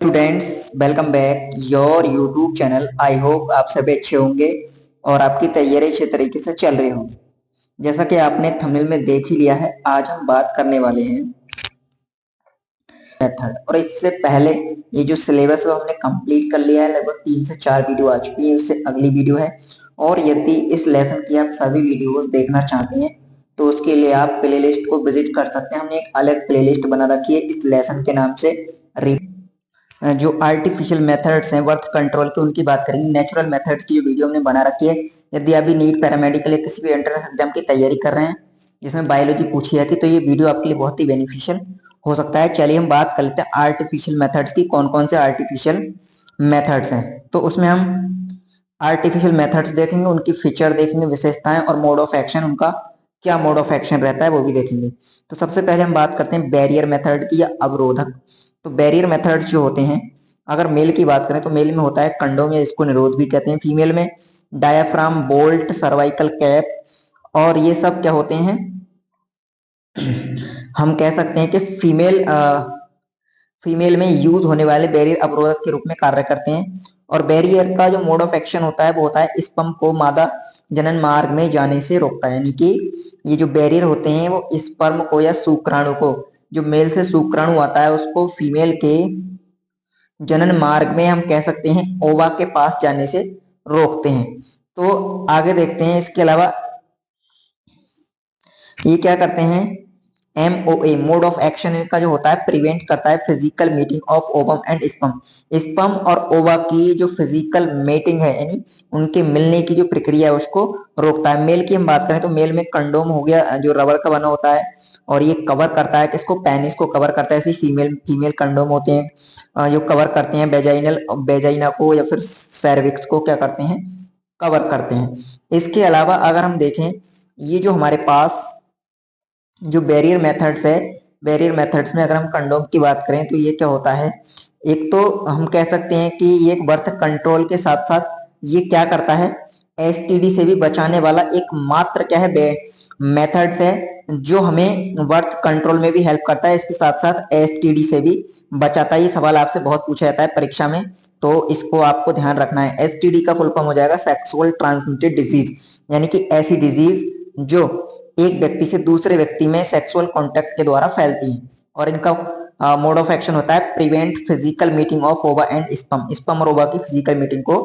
Students, welcome back your YouTube channel. I hope आप सभी अच्छे होंगे और आपकी तैयारी अच्छे तरीके से चल रही होंगी। जैसा कि आपने थंबनेल में देख ही लिया है, आज हम बात करने वाले हैं मेथड। और इससे पहले ये जो सिलेबस है वो हमने कंप्लीट कर लिया है। लगभग 3 से 4 वीडियो आ चुकी है, उससे अगली वीडियो है। और यदि इस लेसन की आप सभी वीडियोस देखना चाहते हैं तो उसके लिए आप प्लेलिस्ट को विजिट कर सकते हैं। हमने एक अलग प्लेलिस्ट बना रखी है इस लेसन के नाम से। जो आर्टिफिशियल मेथड्स हैं वर्थ कंट्रोल के, उनकी बात करेंगे। नेचुरल मेथड्स की जो वीडियो हमने बना रखी है, यदि अभी नीट, पैरामेडिकल या किसी भी एंट्रेंस एग्जाम की तैयारी कर रहे हैं जिसमें बायोलॉजी पूछी जाती है, तो ये वीडियो आपके लिए बहुत ही बेनिफिशियल हो सकता है। चलिए हम बात कर लेते हैं आर्टिफिशियल मेथड्स की। कौन कौन से आर्टिफिशियल मेथड्स हैं, तो उसमें हम आर्टिफिशियल मेथड्स देखेंगे, उनकी फीचर देखेंगे, विशेषताएं और मोड ऑफ एक्शन, उनका क्या मोड ऑफ एक्शन रहता है वो भी देखेंगे। तो सबसे पहले हम बात करते हैं बैरियर मेथड की या अवरोधक। तो बैरियर मेथड्स जो होते हैं, अगर मेल की बात करें तो मेल में होता है कंडोम या इसको निरोध भी कहते हैं। फीमेल में डायाफ्राम, बोल्ट, सर्वाइकल कैप, और ये सब क्या होते हैं, हम कह सकते हैं कि फीमेल में यूज होने वाले बैरियर अवरोधक के रूप में कार्य करते हैं। और बैरियर का जो मोड ऑफ एक्शन होता है वो होता है स्पर्म को मादा जनन मार्ग में जाने से रोकता है। यानी कि ये जो बैरियर होते हैं वो स्पर्म को या शुक्राणु को, जो मेल से शुक्राणु आता है उसको फीमेल के जनन मार्ग में, हम कह सकते हैं ओवा के पास जाने से रोकते हैं। तो आगे देखते हैं, इसके अलावा ये क्या करते हैं, MOA मोड ऑफ एक्शन का जो होता है प्रिवेंट करता है physical meeting of ovum and sperm. Sperm और ओवा की जो फिजिकल मीटिंग है, यानी उनके मिलने की जो प्रक्रिया है उसको रोकता है। मेल की हम बात करें तो मेल में कंडोम हो गया जो रबर का बना होता है, और ये कवर करता है किसको, पेनिस को कवर करता है। ऐसे फीमेल कंडोम होते हैं जो कवर करते हैं बेजाइना को या फिर सर्विक्स को, क्या करते हैं, कवर करते हैं। इसके अलावा अगर हम देखें, ये जो हमारे पास जो बैरियर मेथड्स है, बैरियर मेथड्स में अगर हम कंडोम की बात करें तो ये क्या होता है, एक तो हम कह सकते हैं कि ये एक बर्थ कंट्रोल के साथ साथ ये क्या करता है, STD से भी बचाने वाला एक मात्र क्या है, मेथड्स है जो हमें बर्थ कंट्रोल में भी हेल्प करता है, इसके साथ साथ STD से भी बचाता है। ये सवाल आपसे बहुत पूछा जाता है परीक्षा में, तो इसको आपको ध्यान रखना है। STD का फुल फॉर्म हो जाएगा सेक्सुअल ट्रांसमिटेड डिजीज, यानी कि ऐसी डिजीज जो एक व्यक्ति से दूसरे व्यक्ति में सेक्सुअल कांटेक्ट के द्वारा फैलती है। और इनका मोड ऑफ एक्शन होता है प्रिवेंट फिजिकल मीटिंग ऑफ ओवा एंड स्पर्म, स्पर्म और ओवा की फिजिकल मीटिंग को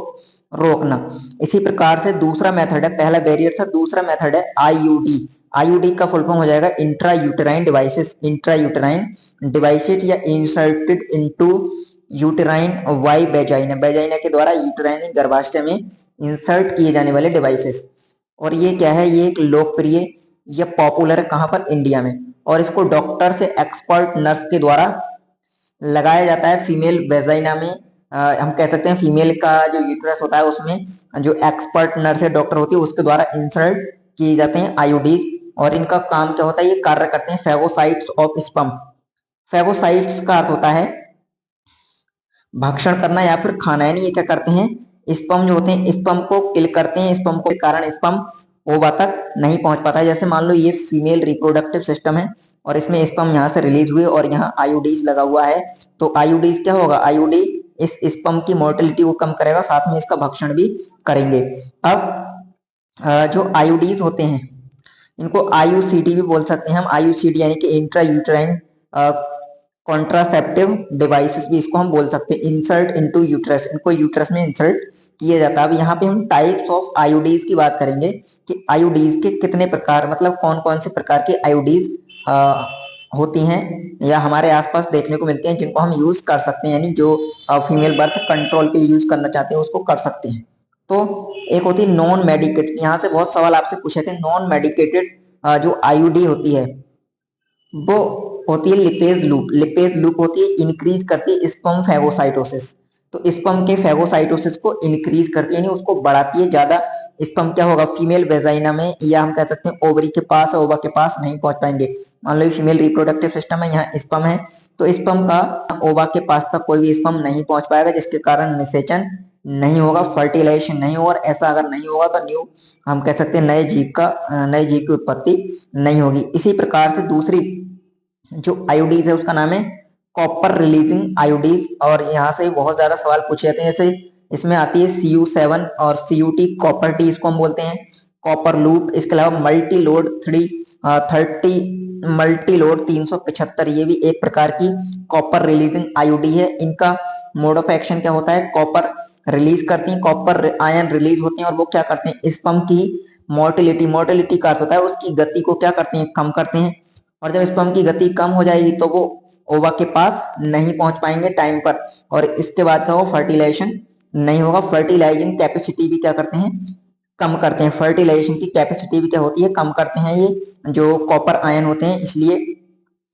रोकना। इसी प्रकार से दूसरा मेथड है, पहला बैरियर था, दूसरा मेथड है IUD। IUD का फुल फॉर्म हो जाएगा intra uterine devices, intra uterine devices या inserted into uterine via vagina, vagina के द्वारा यूटेराइन गर्भाशय में इंसर्ट किए जाने वाले डिवाइसेस। और ये क्या है, ये एक लोकप्रिय, ये पॉपुलर है कहां पर, इंडिया में। और इसको डॉक्टर से एक्सपर्ट नर्स के द्वारा लगाया जाता है फीमेल वेजाइना में। हम कह सकते हैं फीमेल का जो यूट्रस होता है उसमें जो एक्सपर्ट नर्स है, डॉक्टर होती है, उसके द्वारा इंसर्ट किए जाते हैं आयोडीज। और इनका काम क्या होता है, ये कार्य करते हैं फेगोसाइट्स ऑफ स्पर्म। फेगोसाइट्स का अर्थ होता है भक्षण करना या फिर खाना, यानी ये क्या करते हैं, स्पर्म जो होते हैं स्पर्म को किल करते हैं। स्पर्म को के कारण स्पर्म ओवा तक नहीं पहुंच पाता है। जैसे मान लो ये फीमेल रिप्रोडक्टिव सिस्टम है और इसमें स्पर्म यहाँ से रिलीज हुए और यहाँ आयोडीज लगा हुआ है, तो आयोडीज क्या होगा, आयोडी इस स्पर्म की मोर्टेलिटी को कम करेगा, साथ में इसका भक्षण भी करेंगे। अब जो आयोडीज होते हैं इनको IUCD भी बोल सकते हैं हम। IUCD यानी कि इंट्रा यूट्राइन कॉन्ट्रासेप्टिव डिवाइसेस भी इसको हम बोल सकते हैं। इंसर्ट इनटू यूट्रस, इनको यूट्रस में इंसर्ट किया जाता है। अब यहाँ पे हम टाइप्स ऑफ आयोडीज की बात करेंगे कि आयोडीज के कितने प्रकार, मतलब कौन कौन से प्रकार के आयोडीज होती हैं या हमारे आसपास देखने को मिलते हैं जिनको हम यूज कर सकते हैं, यानी जो फीमेल बर्थ कंट्रोल के लिए यूज करना चाहते हैं उसको कर सकते हैं। तो एक होती है नॉन मेडिकेटेड, यहाँ से बहुत सवाल आपसे पूछे थे। नॉन मेडिकेटेड जो IUD होती है वो होती है लिपेज लूप। लिपेज लूप होती है इंक्रीज करती है स्पर्म फेगोसाइटोसिस, तो स्पर्म के फेगोसाइटोसिस को इंक्रीज करती है, यानी उसको बढ़ाती है। ज्यादा स्पर्म क्या होगा, फीमेल वेजाइना में या हम कह सकते हैं ओवरी के पास, ओवा के पास नहीं पहुंच पाएंगे। मान लो फीमेल रिप्रोडक्टिव सिस्टम है, यहाँ स्पर्म है, तो स्पर्म का ओवा के पास तक कोई भी स्पर्म नहीं पहुंच पाएगा, जिसके कारण निषेचन नहीं होगा, फर्टिलाइजेशन नहीं होगा। और ऐसा अगर नहीं होगा तो न्यू, हम कह सकते हैं नए जीव की उत्पत्ति नहीं होगी। इसी प्रकार से दूसरी जो आयोडीज है उसका नाम है कॉपर रिलीजिंग आयोडीज, और यहाँ से बहुत ज्यादा सवाल पूछे जाते हैं। जैसे इसमें आती है Cu7 और Cut, कॉपर टी इसको हम बोलते हैं, कॉपर लूप। इसके अलावा मल्टी लोड 330, मल्टी लोड 375, ये भी एक प्रकार की कॉपर रिलीजिंग आयोडी है। इनका मोड ऑफ एक्शन क्या होता है, कॉपर रिलीज करती हैं, कॉपर आयन रिलीज होते हैं और वो क्या करते हैं, स्पर्म की मोटिलिटी, मोटिलिटी का अर्थ होता है उसकी गति को क्या करते हैं, कम करते हैं। और जब स्पर्म की गति कम हो जाएगी तो वो ओवा के पास नहीं पहुंच पाएंगे टाइम पर, और इसके बाद क्या हो, फर्टिलाइजेशन नहीं होगा। फर्टिलाइजिंग कैपेसिटी भी क्या करते हैं, कम करते हैं। फर्टिलाइजेशन की कैपेसिटी भी क्या होती है, कम करते हैं ये जो कॉपर आयन होते हैं। इसलिए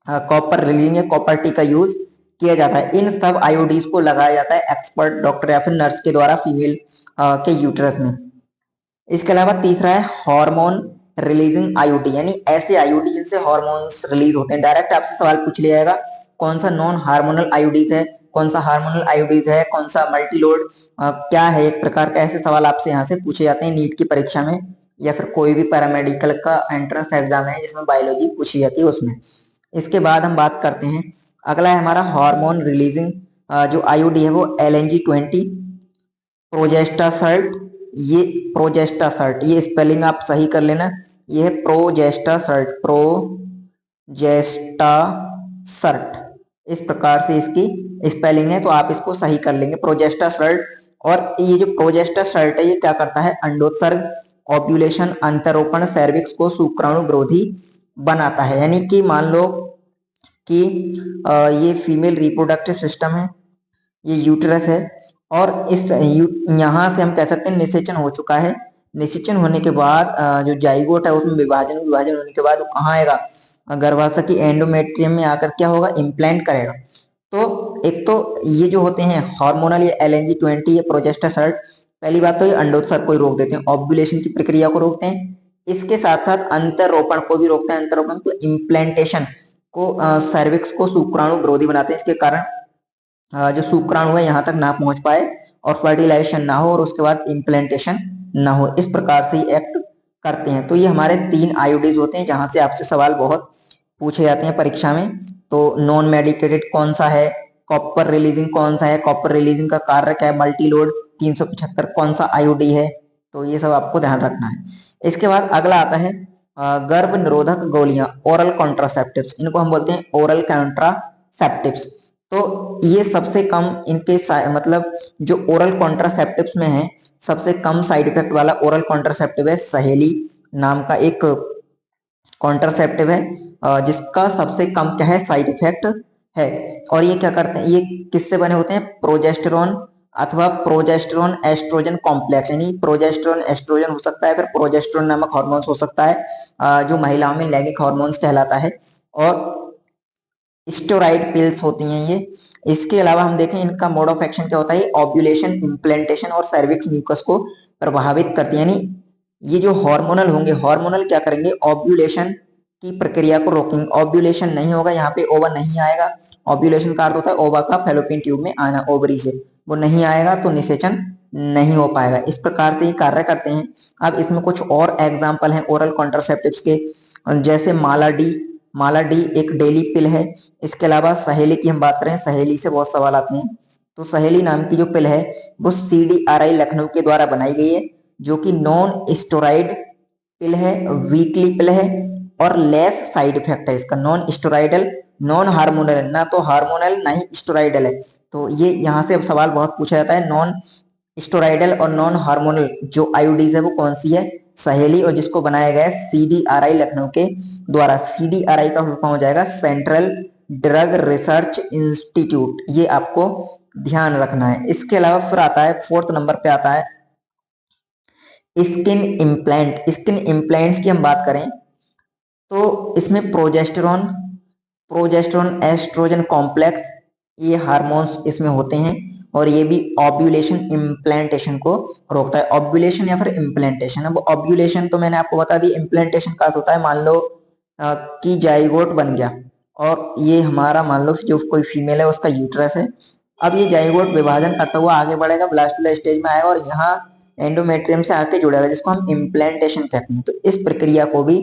कॉपर रिलीजिंग या कॉपर टी का यूज किया जाता है। इन सब आयोडीज को लगाया जाता है एक्सपर्ट डॉक्टर या फिर नर्स के द्वारा फीमेल के यूट्रस में। इसके अलावा तीसरा है हार्मोन रिलीजिंग आयोडी, यानी ऐसे आयोडी जिनसे हार्मोन्स रिलीज होते हैं। डायरेक्ट आपसे सवाल पूछ लिया जाएगा कौन सा नॉन हार्मोनल आयोडीज है, कौन सा हार्मोनल आयोडीज है, कौन सा मल्टीलोड क्या है, एक प्रकार का ऐसे सवाल आपसे यहाँ से पूछे जाते हैं नीट की परीक्षा में, या फिर कोई भी पैरामेडिकल का एंट्रेंस एग्जाम है जिसमें बायोलॉजी पूछी जाती है उसमें। इसके बाद हम बात करते हैं, अगला है हमारा हार्मोन रिलीजिंग जो आयोडी है वो LNG-20 प्रोजेस्टासर्ट। ये प्रोजेस्टासर्ट, ये स्पेलिंग आप सही कर लेना, ये है प्रोजेस्टासर्ट, प्रोजेस्टासर्ट, इस प्रकार से इसकी स्पेलिंग है, तो आप इसको सही कर लेंगे, प्रोजेस्टासर्ट। और ये जो प्रोजेस्टासर्ट है ये क्या करता है, अंडोत्सर्ग, ओव्यूलेशन, अंतरोपण, सर्विक्स को शुक्राणु विरोधी बनाता है। यानी कि मान लो कि ये फीमेल रिप्रोडक्टिव सिस्टम है, ये यूट्रस है, और इस यहाँ से हम कह सकते हैं निषेचन हो चुका है। निषेचन होने के बाद जो जाइगोट है उसमें विभाजन होने के बाद वो कहाँ आएगा, गर्भाशय की एंडोमेट्रियम में आकर क्या होगा, इम्प्लांट करेगा। तो एक तो ये जो होते हैं हार्मोनल, ये LNG-20, ये प्रोजेस्टासर्ट, पहली बात तो ये अंडोत्सर्ग को रोक देते हैं, ओव्यूलेशन की प्रक्रिया को रोकते हैं। इसके साथ साथ अंतरोपण को भी रोकते हैं। अंतरोपण तो इम्प्लांटेशन को, सर्विक्स को शुक्राणु विरोधी बनाते हैं, इसके कारण जो शुक्राणु है यहाँ तक ना पहुंच पाए और फर्टिलाइजेशन ना हो और उसके बाद इम्प्लांटेशन ना हो, इस प्रकार से एक्ट करते हैं। तो ये हमारे 3 आयोडीज होते हैं जहां से आपसे सवाल बहुत पूछे जाते हैं परीक्षा में। तो नॉन मेडिकेटेड कौन सा है, कॉपर रिलीजिंग कौन सा है, कॉपर रिलीजिंग का कार्य क्या है, मल्टीलोड 375 कौन सा आयोडी है, तो ये सब आपको ध्यान रखना है। इसके बाद अगला आता है गर्भ निरोधक गोलियां, ओरल कॉन्ट्रासेप्टिव्स, इनको हम बोलते हैं ओरल कॉन्ट्रासेप्टिव्स। तो ये सबसे कम इनके मतलब जो ओरल कॉन्ट्रासेप्टिव्स में है सबसे कम साइड इफेक्ट वाला ओरल कॉन्ट्रासेप्टिव है सहेली नाम का एक कॉन्ट्रासेप्टिव है, जिसका सबसे कम क्या है, साइड इफेक्ट है। और ये क्या करते हैं, ये किससे बने होते हैं, प्रोजेस्टेरॉन अथवा प्रोजेस्टेरॉन एस्ट्रोजन कॉम्प्लेक्स, यानी प्रोजेस्टेरॉन एस्ट्रोजन हो सकता है, फिर प्रोजेस्टेरॉन नामक हार्मोन्स हो सकता है, जो महिलाओं में लैंगिक हार्मोन्स कहलाता है, और स्टेरॉइड पिल्स होती हैं ये। इसके अलावा हम देखें इनका मोड ऑफ एक्शन क्या होता है, ओव्यूलेशन, इम्प्लांटेशन और सर्विक्स म्यूकस को प्रभावित करती है। यानी ये जो हार्मोनल होंगे, हार्मोनल क्या करेंगे, ओव्यूलेशन की प्रक्रिया को रोकेंगे। ओव्यूलेशन नहीं होगा, यहाँ पे ओवा नहीं आएगा। ओव्यूलेशन का अर्थ होता है ओवा का फैलोपियन ट्यूब में आना, ओवरी से, वो नहीं आएगा तो निषेचन नहीं हो पाएगा। इस प्रकार से ये कार्य करते हैं। अब इसमें कुछ और एग्जाम्पल हैं ओरल कॉन्ट्रासेप्टिव्स के, जैसे माला डी एक डेली पिल है। इसके अलावा सहेली की हम बात करें, सहेली से बहुत सवाल आते हैं, तो सहेली नाम की जो पिल है वो CDRI लखनऊ के द्वारा बनाई गई है, जो कि नॉन स्टेरॉइड पिल है, वीकली पिल है और लेस साइड इफेक्ट है इसका। नॉन स्टेरॉइडल, नॉन हार्मोनल, ना तो हार्मोनल ना ही स्टेरॉइडल है। तो ये यहाँ से अब सवाल बहुत पूछा जाता है, नॉन स्टेरॉइडल और नॉन हार्मोनल जो आयोडीज है वो कौन सी है, सहेली, और जिसको बनाया गया है CDRI लखनऊ के द्वारा। CDRI का फुल फॉर्म हो जाएगा सेंट्रल ड्रग रिसर्च इंस्टीट्यूट, ये आपको ध्यान रखना है। इसके अलावा फिर आता है 4th नंबर पे आता है स्किन इम्प्लांट। स्किन इम्प्लांट्स की हम बात करें तो इसमें प्रोजेस्टेरॉन एस्ट्रोजन कॉम्प्लेक्स, ये हार्मोन्स इसमें होते हैं, और ये भी ओव्यूलेशन इम्प्लांटेशन को रोकता है। ओव्यूलेशन या फिर इम्प्लांटेशन, अब ओव्यूलेशन तो मैंने आपको बता दी, इम्प्लांटेशन का अर्थ होता है मान लो कि जाइगोट बन गया और ये हमारा मान लो जो कोई फीमेल है उसका यूट्रस है। अब ये जाइगोट विभाजन करता हुआ आगे बढ़ेगा, ब्लास्टुला स्टेज में आएगा और यहाँ एंडोमेट्रियम से आके जुड़ेगा, जिसको हम इम्प्लांटेशन कहते हैं। तो इस प्रक्रिया को भी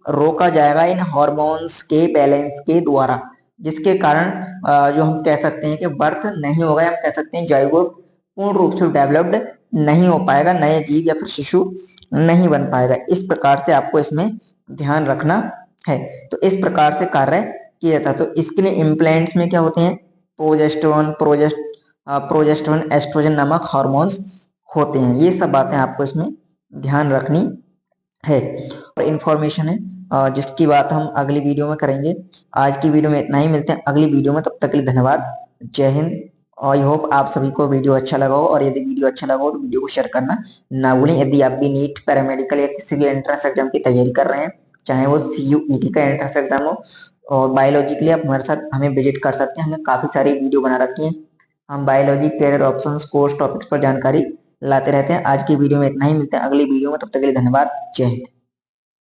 रोका जाएगा इन हार्मोन्स के बैलेंस के द्वारा। जिसके कारण जो हम कह सकते हैं कि बर्थ नहीं होगा, या हम कह सकते हैं जाइगोट पूर्ण रूप से डेवलप्ड नहीं हो पाएगा, नए जीव या फिर शिशु नहीं बन पाएगा। इस प्रकार से आपको इसमें ध्यान रखना है। तो इस प्रकार से कार्य किया था। तो इसके लिए इम्प्लांट्स में क्या होते हैं, प्रोजेस्टेरोन एस्ट्रोजन नामक हार्मोन्स होते हैं। ये सब बातें आपको इसमें ध्यान रखनी है। और इंफॉर्मेशन है जिसकी बात हम अगली वीडियो में करेंगे। आज की वीडियो में इतना ही, मिलते हैं अगली वीडियो में, तब तक के लिए धन्यवाद, जय हिंद। आई होप आप सभी को वीडियो अच्छा लगा हो, और यदि वीडियो अच्छा लगा हो तो वीडियो को शेयर करना ना भूलें। यदि आप भी नीट, पैरामेडिकल या किसी भी एंट्रेंस एग्जाम की तैयारी कर रहे हैं, चाहे वो CUET का एंट्रेंस एग्जाम हो, और बायोलॉजी के लिए आप हमारे साथ हमें विजिट कर सकते हैं। हमने काफी सारी वीडियो बना रखी है। हम biology career options course topics पर जानकारी लाते रहते हैं। आज की वीडियो में इतना ही, मिलते हैं अगली वीडियो में, तब तक के लिए धन्यवाद, जय हिंद।